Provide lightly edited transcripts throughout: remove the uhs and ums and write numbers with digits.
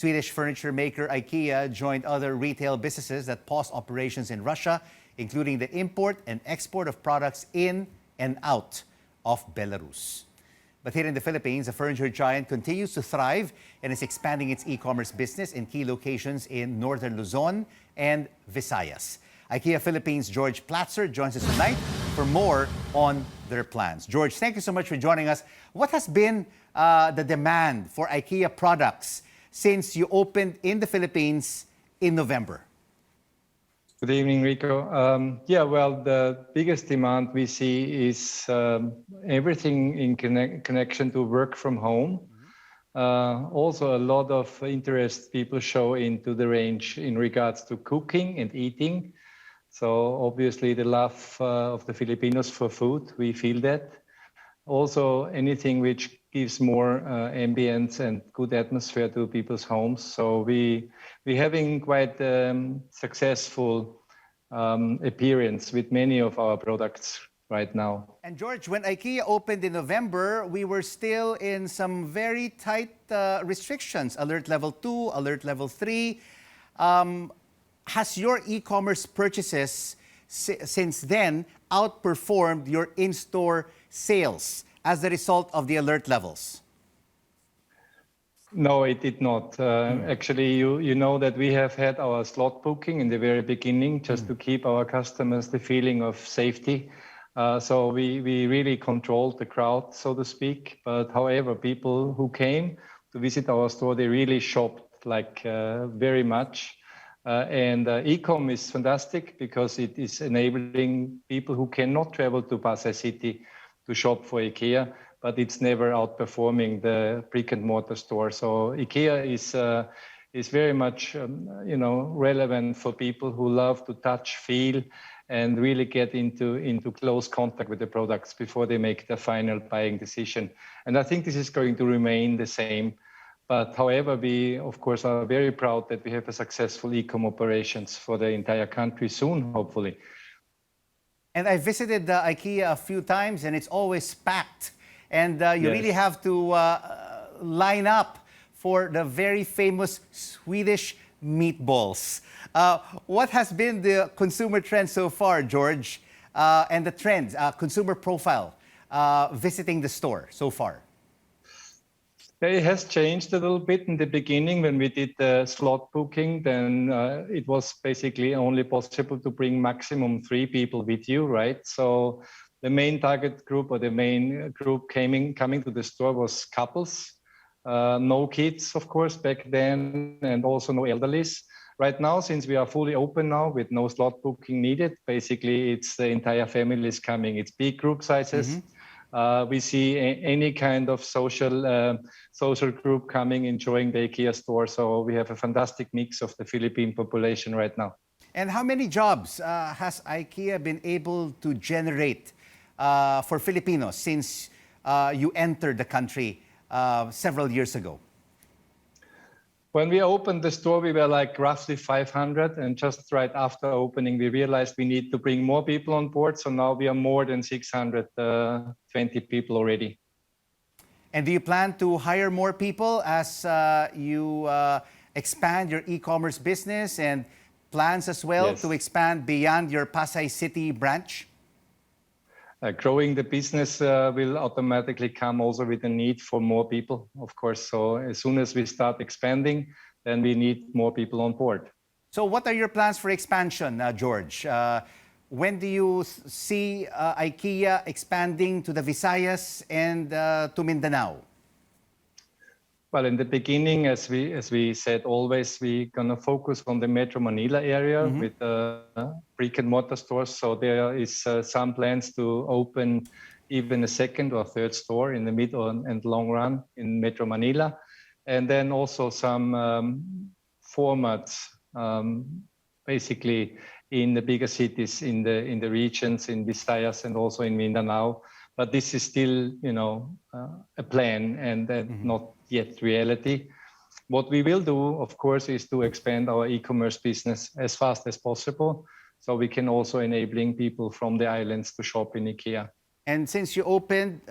Swedish furniture maker Ikea joined other retail businesses that paused operations in Russia, including the import and export of products in and out of Belarus. But here in the Philippines, the furniture giant continues to thrive and is expanding its e-commerce business in key locations in Northern Luzon and Visayas. Ike Philippines Georg Platzer joins us tonight for more on their plans. George, thank you so much for joining us. What has been the demand for Ikea products since you opened in the Philippines in November? Good evening, Rico. The biggest demand we see is everything in connection to work from home. Also, a lot of interest people show into the range in regards to cooking and eating. So obviously the love of the Filipinos for food, we feel that. Also anything which gives more ambience and good atmosphere to people's homes. So we're having quite successful appearance with many of our products right now. And George, when Ikea opened in November, we were still in some very tight restrictions, alert level 2, alert level 3. Has your e-commerce purchases since then outperformed your in-store sales as a result of the alert levels? No, it did not. Actually, you know that we have had our slot booking in the very beginning just to keep our customers the feeling of safety. So we really controlled the crowd, so to speak. But however, people who came to visit our store, they really shopped very much. And Ecom is fantastic because it is enabling people who cannot travel to Pasay City to shop for Ikea, but it's never outperforming the brick and mortar store. So Ikea is very much relevant for people who love to touch, feel, and really get into close contact with the products before they make the final buying decision. And I think this is going to remain the same. But however, we, of course, are very proud that we have a successful Ecom operations for the entire country soon, hopefully. And I visited Ikea a few times, and it's always packed. And you really have to line up for the very famous Swedish meatballs. What has been the consumer trend so far, George, and the trends, consumer profile visiting the store so far? It has changed a little bit in the beginning when we did the slot booking. Then it was basically only possible to bring maximum 3 people with you, right? So the main target group or the main group coming to the store was couples, no kids, of course, back then, and also no elderlies. Right now, since we are fully open now with no slot booking needed, basically it's the entire family is coming. It's big group sizes. We see any kind of social group coming, enjoying the Ikea store. So we have a fantastic mix of the Philippine population right now. And how many jobs has Ikea been able to generate for Filipinos since you entered the country several years ago? When we opened the store, we were roughly 500. And just right after opening, we realized we need to bring more people on board. So now we are more than 620 people already. And do you plan to hire more people as you expand your e-commerce business, and plans as well to expand beyond your Pasay City branch? Growing the business will automatically come also with the need for more people, of course. So as soon as we start expanding, then we need more people on board. So what are your plans for expansion, George? When do you see Ikea expanding to the Visayas and to Mindanao? Well, in the beginning, as we said, always we're gonna focus on the Metro Manila area with brick and mortar stores. So there is some plans to open even a second or third store in the mid and long run in Metro Manila, and then also some formats, basically in the bigger cities in the regions in Visayas and also in Mindanao. But this is still, a plan and not yet reality. What we will do, of course, is to expand our e-commerce business as fast as possible, so we can also enabling people from the islands to shop in Ikea. And since you opened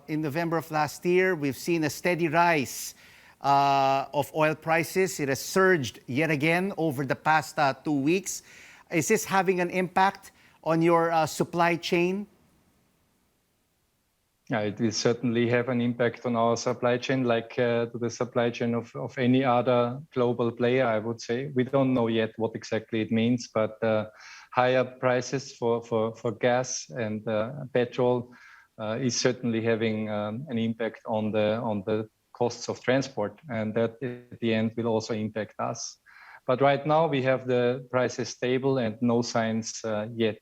in November of last year, we've seen a steady rise of oil prices. It has surged yet again over the past 2 weeks. Is this having an impact on your supply chain? Yeah, it will certainly have an impact on our supply chain, like to the supply chain of any other global player, I would say. We don't know yet what exactly it means, but higher prices for gas and petrol is certainly having an impact on the costs of transport, and that at the end will also impact us. But right now we have the prices stable and no signs yet.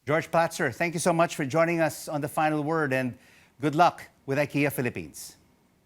Georg Platzer, thank you so much for joining us on The Final Word, and good luck with Ikea Philippines.